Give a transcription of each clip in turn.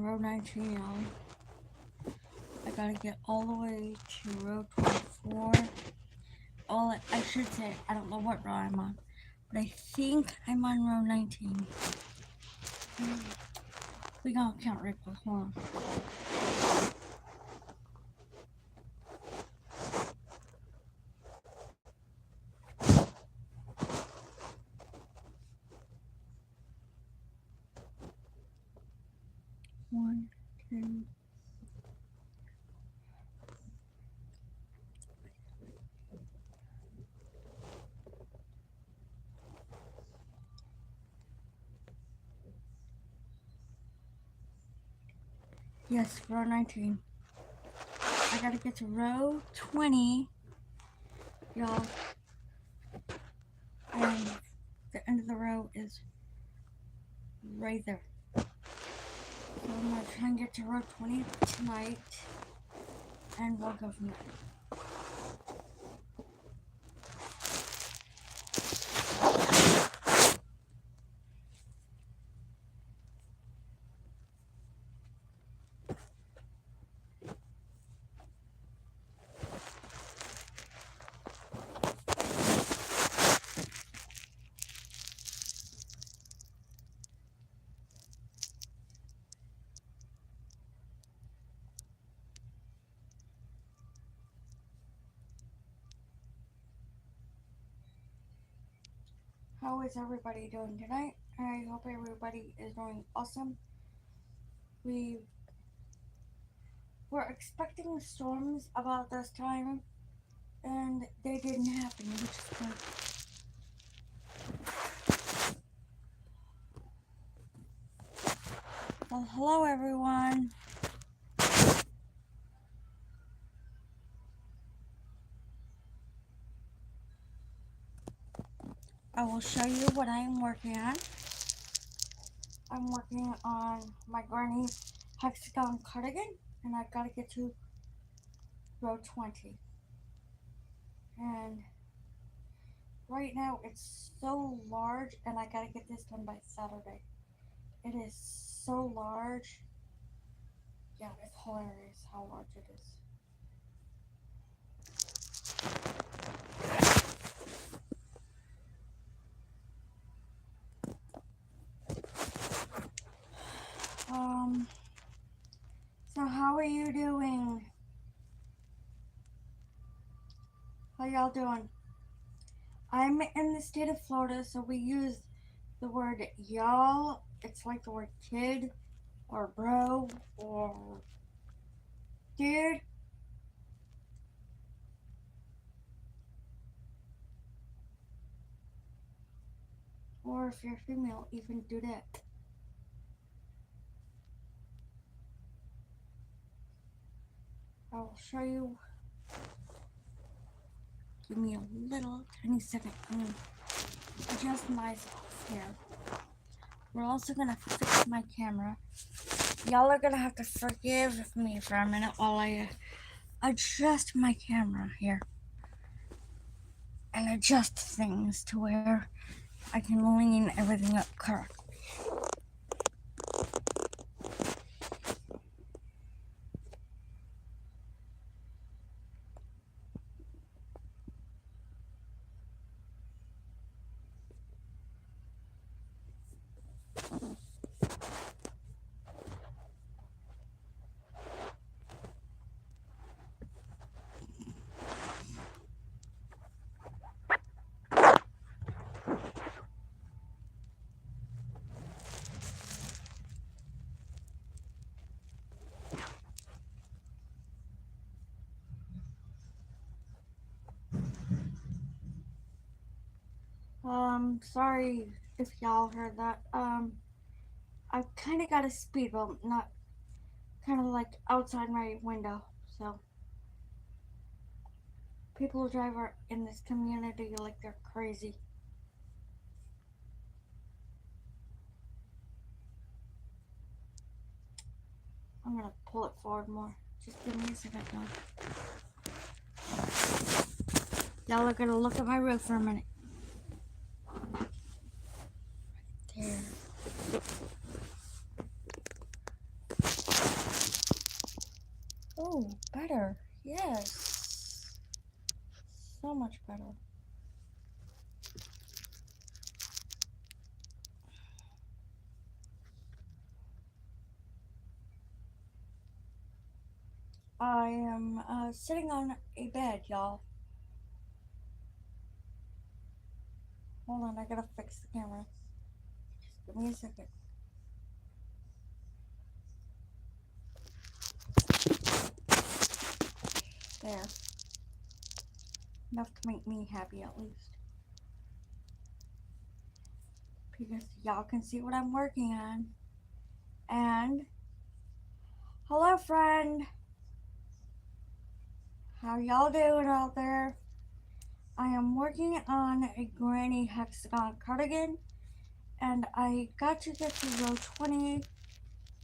row 19, y'all. I gotta get all the way to row 24. I should say, I don't know what row I'm on, but I think I'm on row 19. We gonna count right quick. Hold on. One, two. Yes, row 19. I gotta get to row 20, y'all. And the end of the row is right there. So I'm gonna try and get to row 20 tonight, and we'll go from there. How is everybody doing tonight? I hope everybody is doing awesome. We were expecting storms about this time, and they didn't happen, which is good. Well, hello everyone. I will show you what I'm working on. I'm working on my granny hexagon cardigan, and I've got to get to row 20. And right now it's so large, and I got to get this done by Saturday. It is so large. Yeah, it's hilarious how large it is. So how are you doing? How y'all doing? I'm in the state of Florida, so we use the word y'all. It's like the word kid or bro or dude. Or if you're female, even dudette. I will show you. Give me a little tiny second. I'm going to adjust myself here. We're also going to fix my camera. Y'all are going to have to forgive me for a minute while I adjust my camera here. And adjust things to where I can lean everything up correctly. Sorry if y'all heard that. I kind of got a speed bump, not kind of like outside my window, so people drive in this community like they're crazy. I'm gonna pull it forward more. Just give me a second, y'all are gonna look at my roof for a minute. Right there. better. Yes. So much better. I am sitting on a bed, y'all. Hold on, I gotta fix the camera. Just give me a second. There. Enough to make me happy at least. Because y'all can see what I'm working on. And hello friend. How y'all doing out there? I am working on a granny hexagon cardigan and I got to get to row 20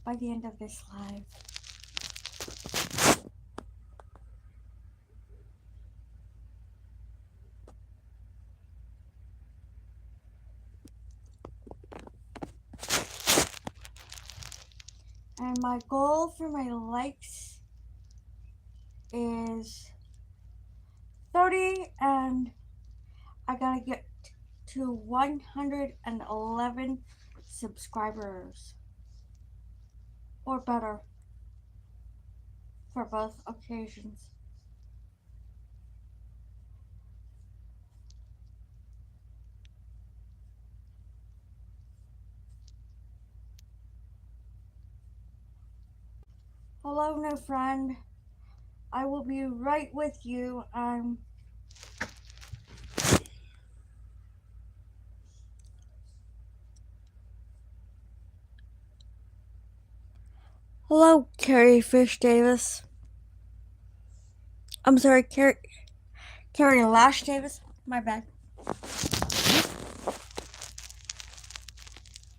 by the end of this live. And my goal for my likes is 30 and I gotta get to 111 subscribers or better for both occasions. Hello, new friend. I will be right with you. Hello, Carrie Fish Davis. I'm sorry, Carrie Lash Davis. My bad.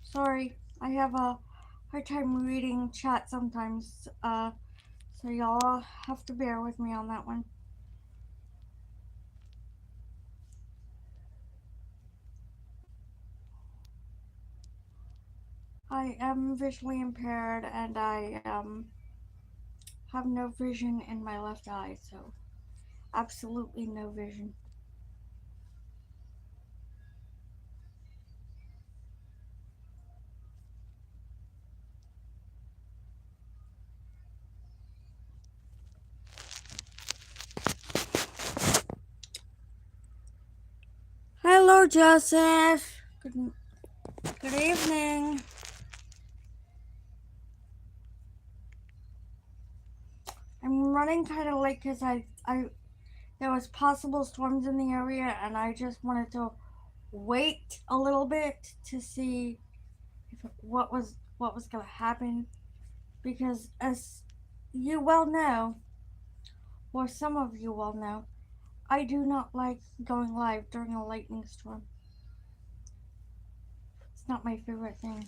Sorry, I have a hard time reading chat sometimes. So y'all have to bear with me on that one. I am visually impaired and I have no vision in my left eye, so absolutely no vision. Hello, Joseph. Good evening. I'm running kind of late because there was possible storms in the area and I just wanted to wait a little bit to see what was going to happen, because as you well know, or some of you well know, I do not like going live during a lightning storm. It's not my favorite thing.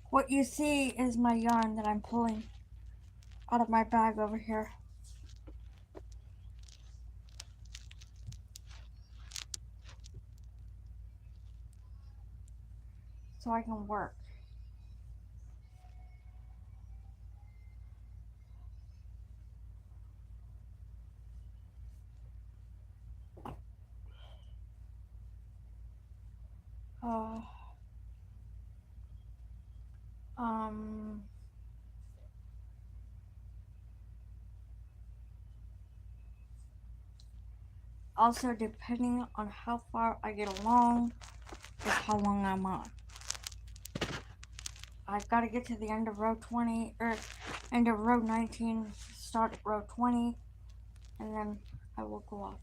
What you see is my yarn that I'm pulling out of my bag over here. So I can work. Uh, um, Also, depending on how far I get along, is how long I'm on. I've got to get to the end of row 20, or end of row 19, start at row 20, and then I will go off.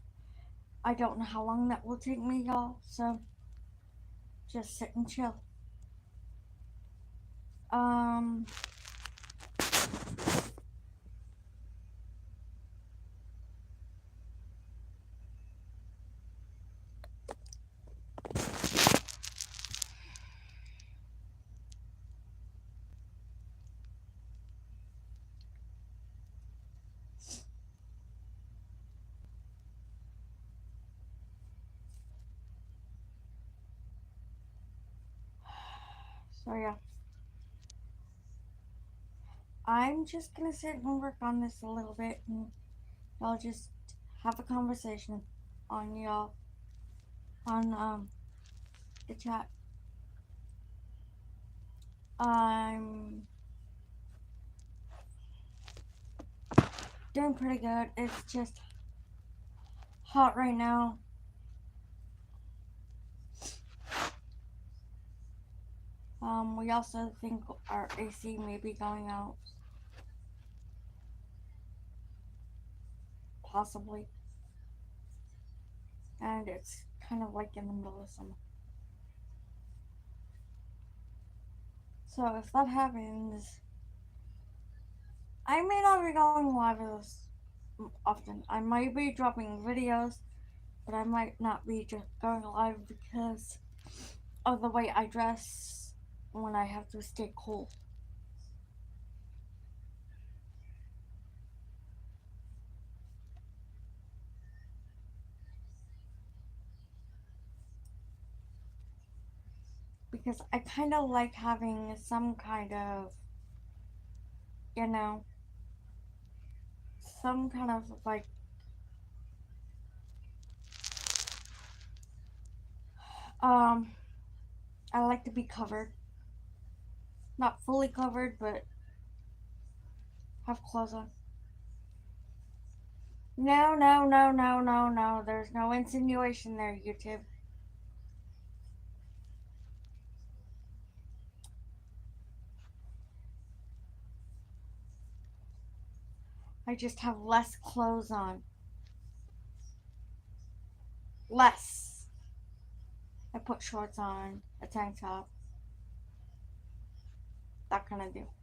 I don't know how long that will take me, y'all, so just sit and chill. So yeah, I'm just gonna sit and work on this a little bit, and y'all just have a conversation on y'all on the chat. I'm doing pretty good. It's just hot right now. We also think our AC may be going out, possibly, and it's kind of like in the middle of summer. So if that happens, I may not be going live as often. I might be dropping videos, but I might not be just going live because of the way I dress when I have to stay cool. Because I kind of like having some kind of, you know, some kind of like, um, I like to be covered. Not fully covered, but have clothes on. No, no, no, no, no, no. There's no insinuation there, YouTube. I just have less clothes on. Less. I put shorts on, a tank top, that kind of deal.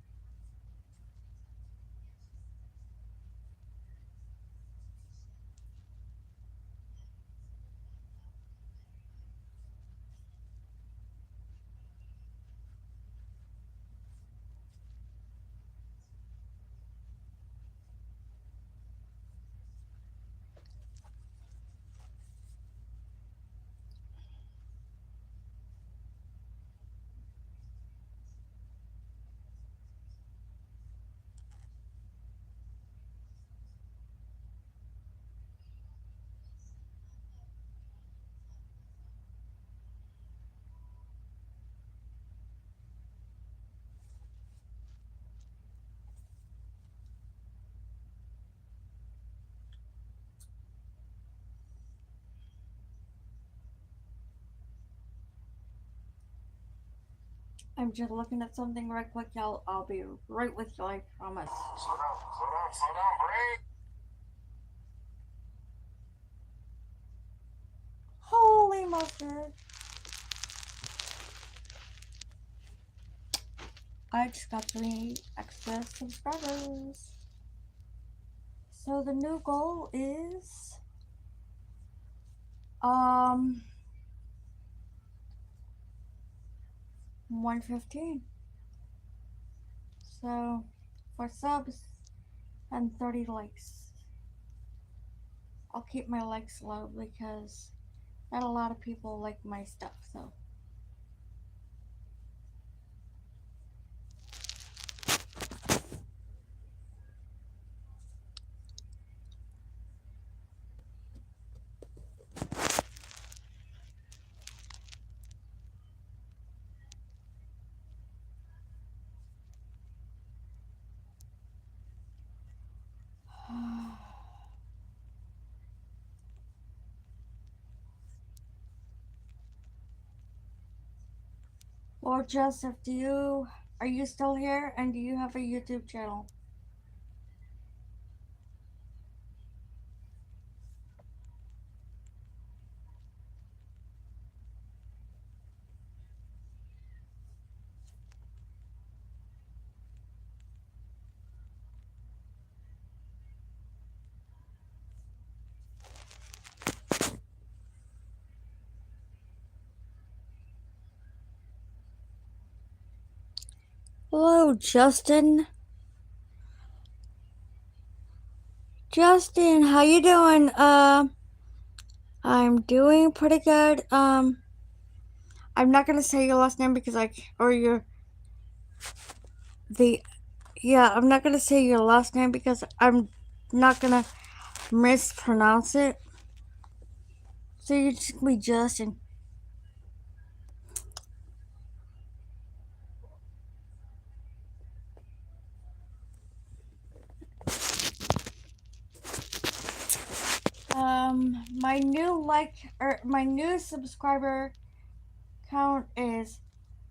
I'm just looking at something right quick. I'll be right with you, I promise. Slow down, break. Holy mustard. I just got 3 extra subscribers. So the new goal is 115. So for subs and 30 likes. I'll keep my likes low because not a lot of people like my stuff, so Lord Joseph, are you still here and do you have a YouTube channel? Hello, Justin. Justin, how you doing? I'm doing pretty good. I'm not gonna say your last name because I'm not gonna say your last name because I'm not gonna mispronounce it. So you just be Justin. My new subscriber count is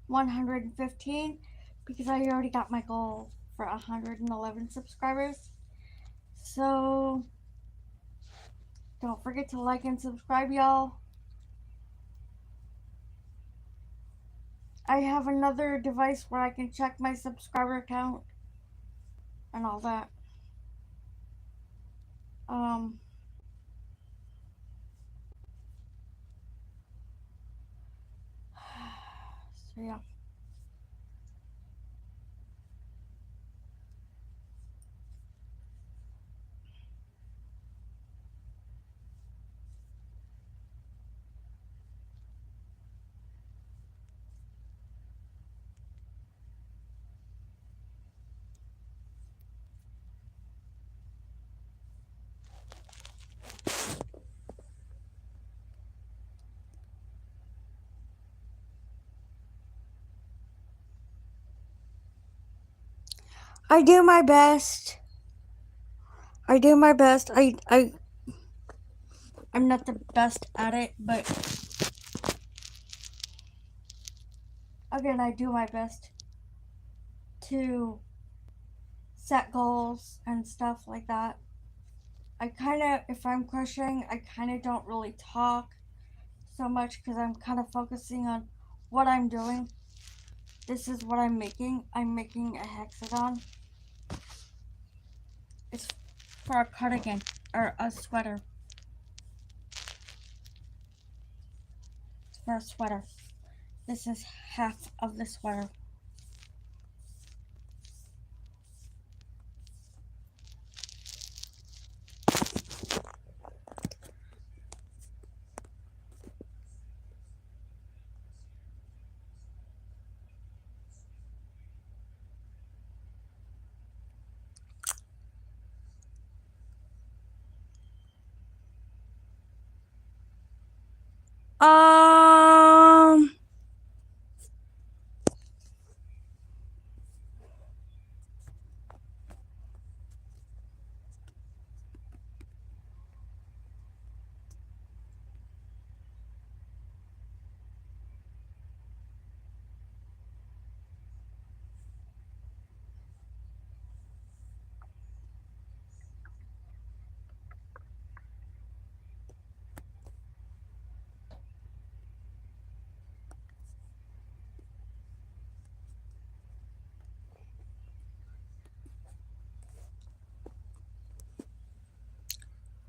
115 because I already got my goal for 111 subscribers. So don't forget to like and subscribe, y'all. I have another device where I can check my subscriber count and all that. So yeah. I do my best. I do my best. I'm not the best at it, but again, I do my best to set goals and stuff like that. If I'm crocheting, I kind of don't really talk so much because I'm kind of focusing on what I'm doing. This is what I'm making. I'm making a hexagon. It's for a cardigan or a sweater. It's for a sweater. This is half of the sweater. Um,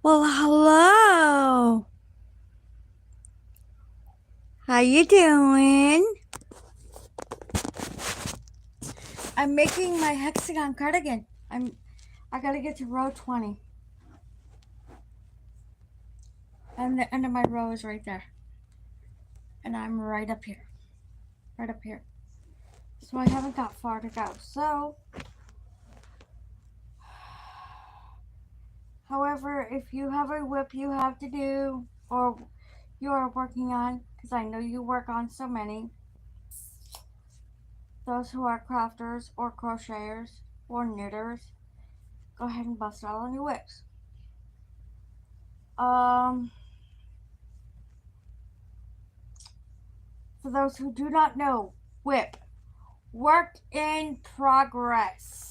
well, hello. How you doing? I'm making my hexagon cardigan. I gotta get to row 20. And the end of my row is right there. And I'm right up here. Right up here. So I haven't got far to go. So, however, if you have a whip you have to do or you are working on, because I know you work on so many, those who are crafters or crocheters or knitters, go ahead and bust out on your whips. For those who do not know, whip, work in progress.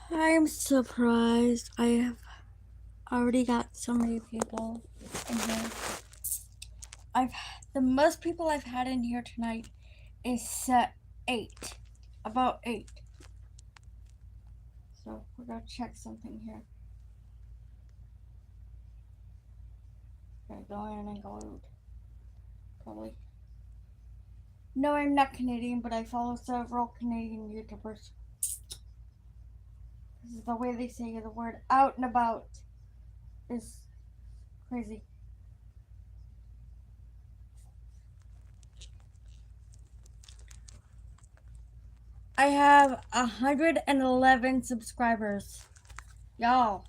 I'm surprised I have already got so many people in here. The most people I've had in here tonight is 8. About 8. So we're gonna check something here. Okay, go in and go probably. No, I'm not Canadian, but I follow several Canadian YouTubers. This is the way they say the word out and about is crazy. I have 111 subscribers. Y'all.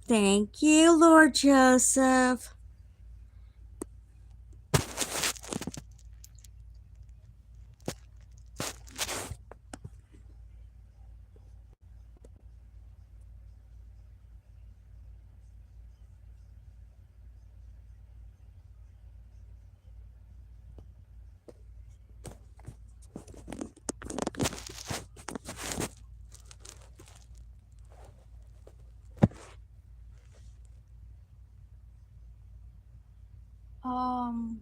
Thank you, Lord Joseph. Um,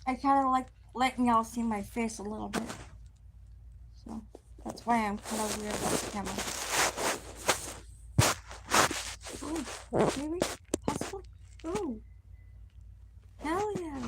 I kind of like letting y'all see my face a little bit. So that's why I'm kind of weird about the camera. Ooh, maybe? Possible? Ooh. Hell yeah.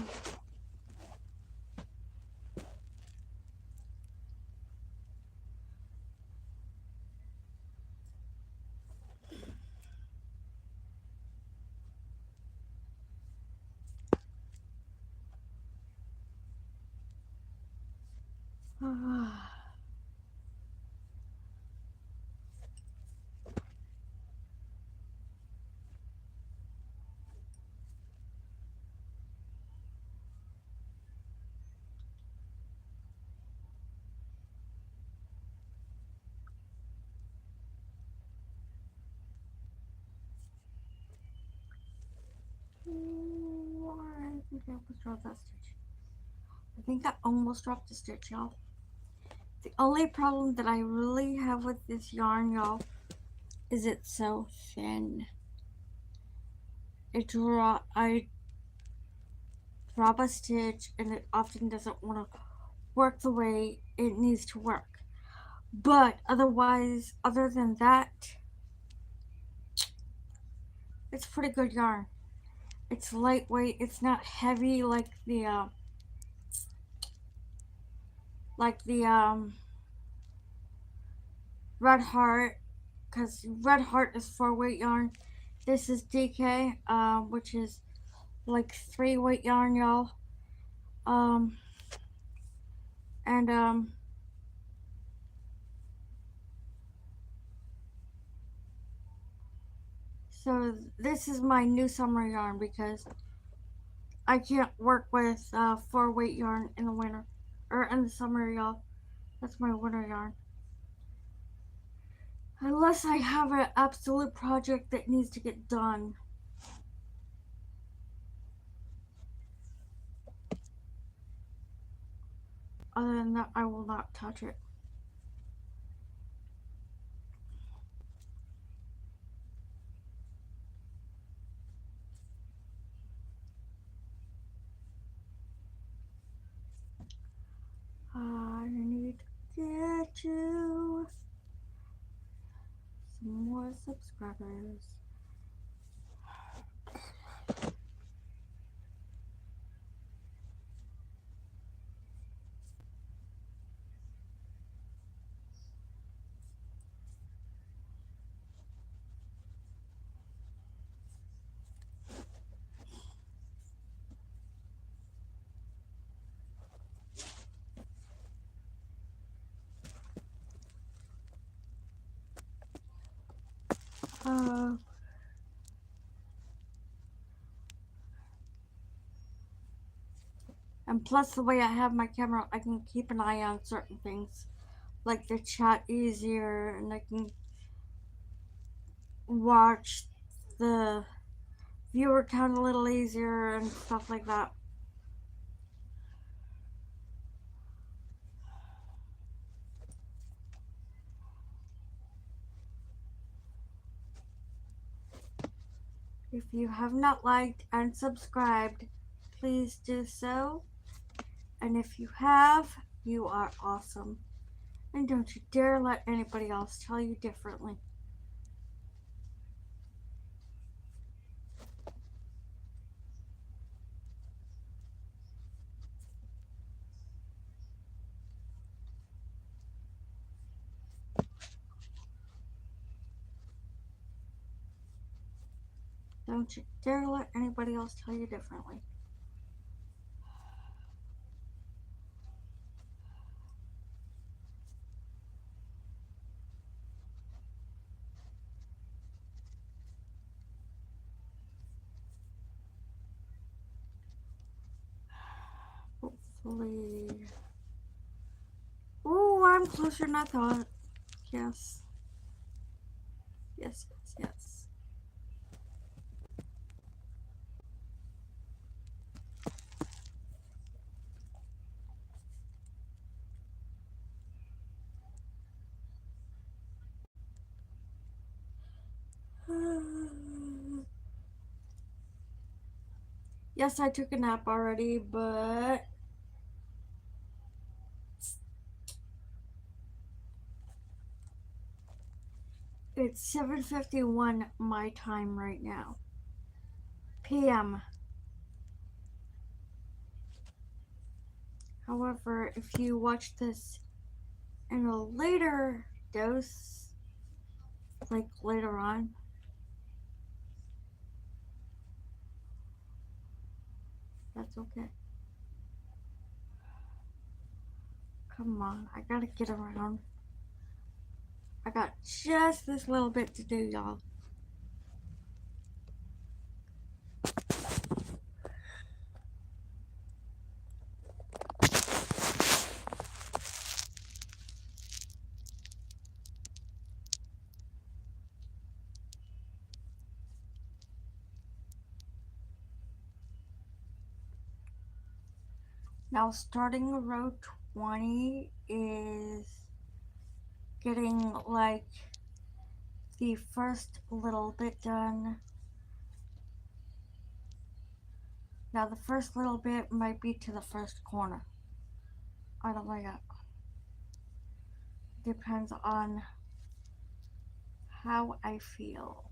I think I almost dropped that stitch. I think I almost dropped the stitch, y'all. The only problem that I really have with this yarn, y'all, is it's so thin. I drop a stitch and it often doesn't want to work the way it needs to work. But otherwise, other than that, it's pretty good yarn. It's lightweight. It's not heavy like the Red Heart, because Red Heart is 4-weight yarn. This is DK, which is like 3-weight yarn, y'all. Um, and so this is my new summer yarn because I can't work with 4-weight yarn in the winter or in the summer, y'all. That's my winter yarn. Unless I have an absolute project that needs to get done. Other than that, I will not touch it. I need to get you some more subscribers. Uh, and plus, the way I have my camera, I can keep an eye on certain things, like the chat easier, and I can watch the viewer count a little easier and stuff like that. If you have not liked and subscribed, please do so. And if you have, you are awesome. And don't you dare let anybody else tell you differently. Don't you dare let anybody else tell you differently. Hopefully. Ooh, I'm closer than I thought. Yes. Yes, yes, yes. Yes, I took a nap already, but it's 7:51 my time right now. PM. However, if you watch this in a later dose, like later on, that's okay. Come on, I gotta get around. I got just this little bit to do, y'all. Now, starting row 20 is getting like the first little bit done. Now, the first little bit might be to the first corner. I don't like it. Depends on how I feel.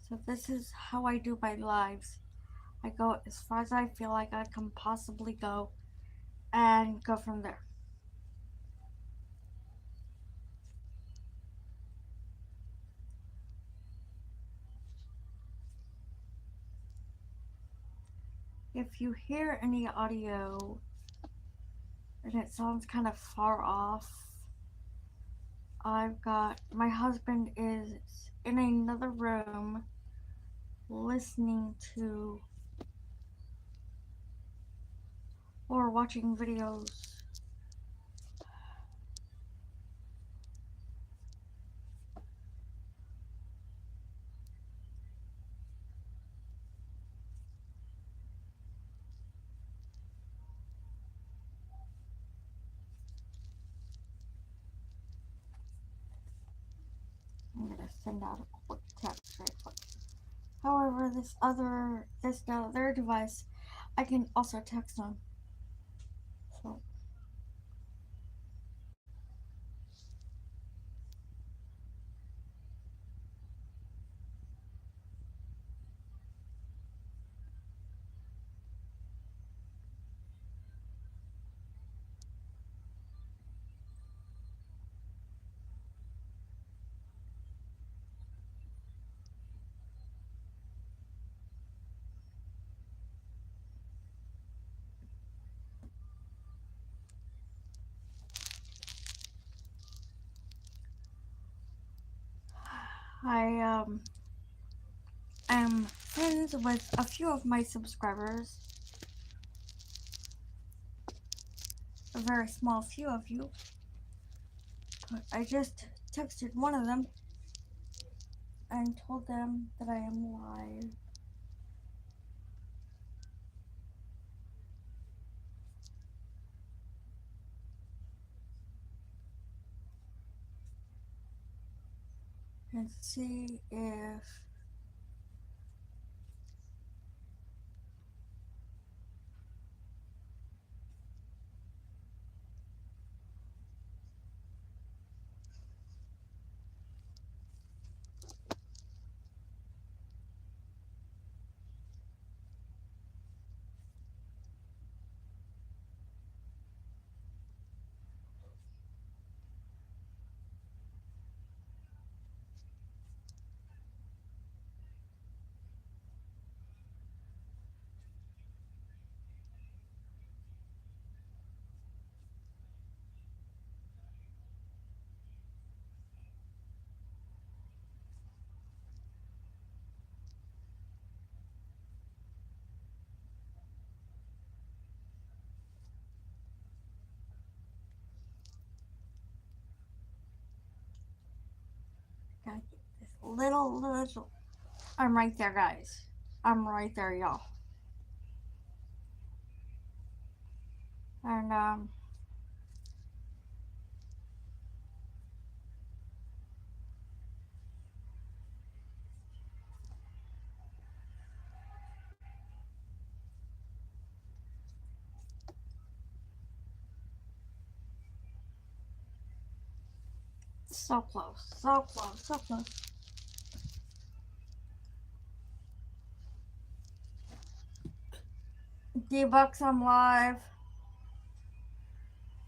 So, this is how I do my lives. I go as far as I feel like I can possibly go and go from there. If you hear any audio and it sounds kind of far off, I've got my husband is in another room listening to or watching videos. I'm gonna send out a quick text right quick. However, this other device, I can also text on. So I am friends with a few of my subscribers. A very small few of you. But I just texted one of them. and told them that I am live. And see if I gotta get this little. I'm right there, guys. I'm right there, y'all. And so close, so close, so close. D-Bucks, I'm live.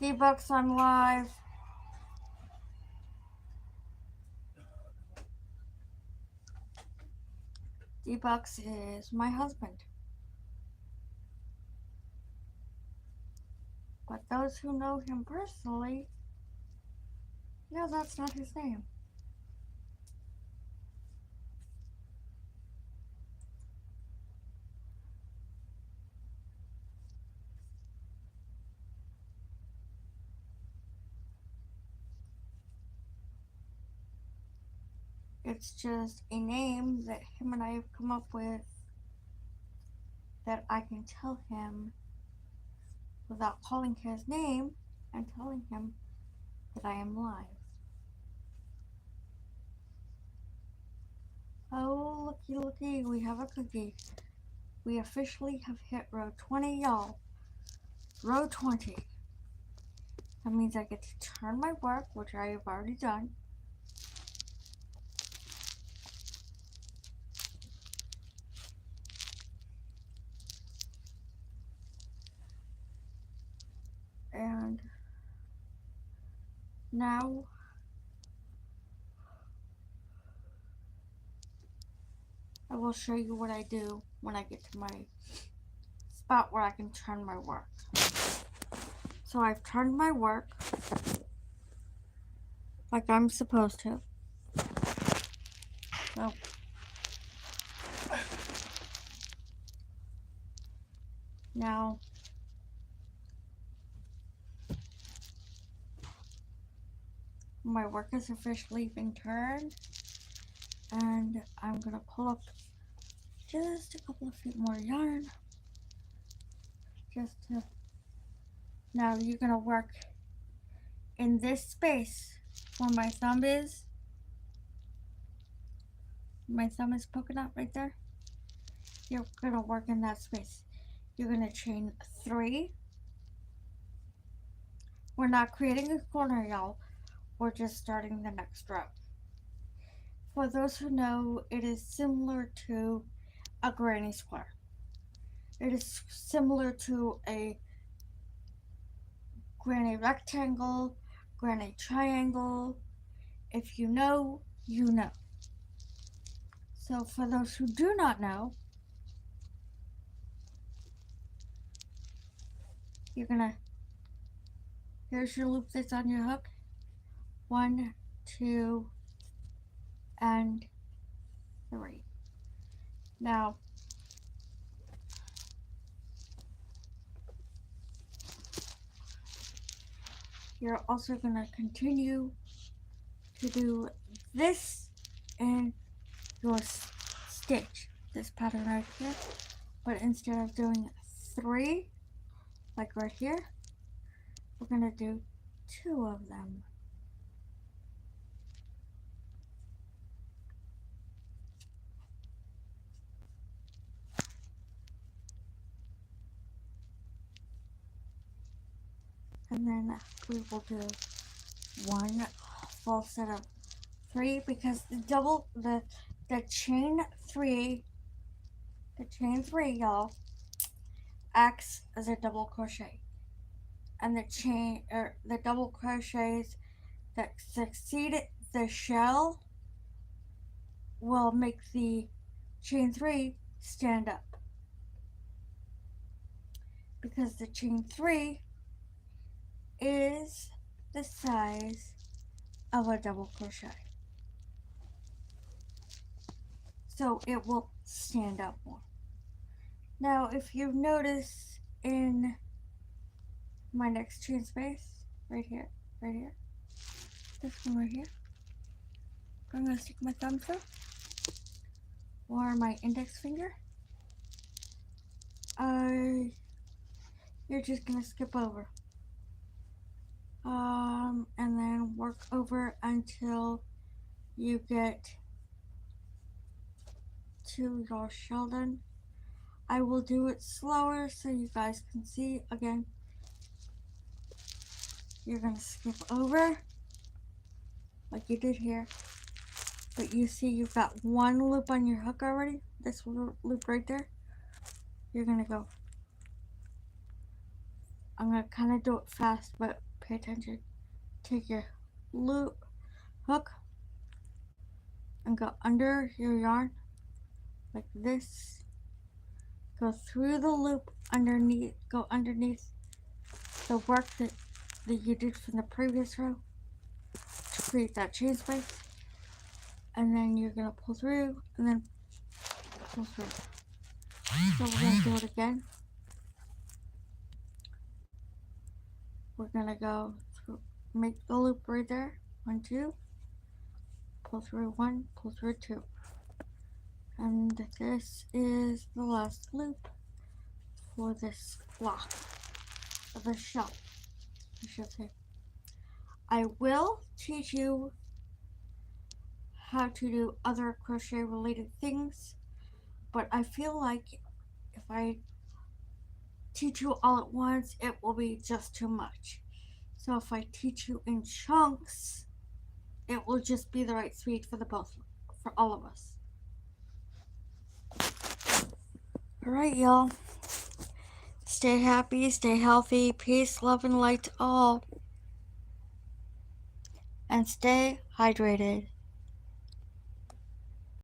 D-Bucks, I'm live. D-Bucks is my husband. But those who know him personally, no, that's not his name. It's just a name that him and I have come up with that I can tell him without calling his name and telling him that I am live. Oh, looky, we have a cookie. We officially have hit row 20, y'all. Row 20. That means I get to turn my work, which I have already done. And now I will show you what I do when I get to my spot where I can turn my work. So I've turned my work like I'm supposed to. So now my work has officially been turned, and I'm gonna pull up just a couple of feet more yarn just to. Now you're gonna work in this space where my thumb is. My thumb is poking out right there. You're gonna work in that space. You're gonna chain 3. We're not creating a corner, y'all. We're just starting the next row. For those who know, it is similar to a granny square. It is similar to a granny rectangle, granny triangle. If you know, you know. So for those who do not know, you're gonna, here's your loop that's on your hook. 1, 2, and 3. Now, you're also gonna continue to do this and you'll stitch this pattern right here, but instead of doing 3 like right here, we're gonna do 2 of them. And then we will do 1 full set of 3 because the chain 3, y'all, acts as a double crochet, and the double crochets that succeed the shell will make the chain 3 stand up, because the chain 3 is the size of a double crochet, so it will stand up more. Now if you notice in my next chain space, right here, this one right here, I'm going to stick my thumb through, or my index finger. You're just going to skip over, and then work over until you get to your shell done. I will do it slower so you guys can see. Again, you're going to skip over like you did here, but you see you've got 1 loop on your hook already, this loop right there. You're going to go, I'm going to kind of do it fast, but pay attention. Take your loop hook and go under your yarn like this, go through the loop underneath, go underneath the work that you did from the previous row to create that chain space, and then you're going to pull through and then pull through. So we're going to do it again. We're going to go through, make the loop right there, 1, 2, pull through 1, pull through 2, and this is the last loop for this block of the shell, I should say. I will teach you how to do other crochet related things, but I feel like if I teach you all at once, it will be just too much. So if I teach you in chunks, it will just be the right speed for all of us. Alright, y'all. Stay happy, stay healthy, peace, love, and light to all. And stay hydrated.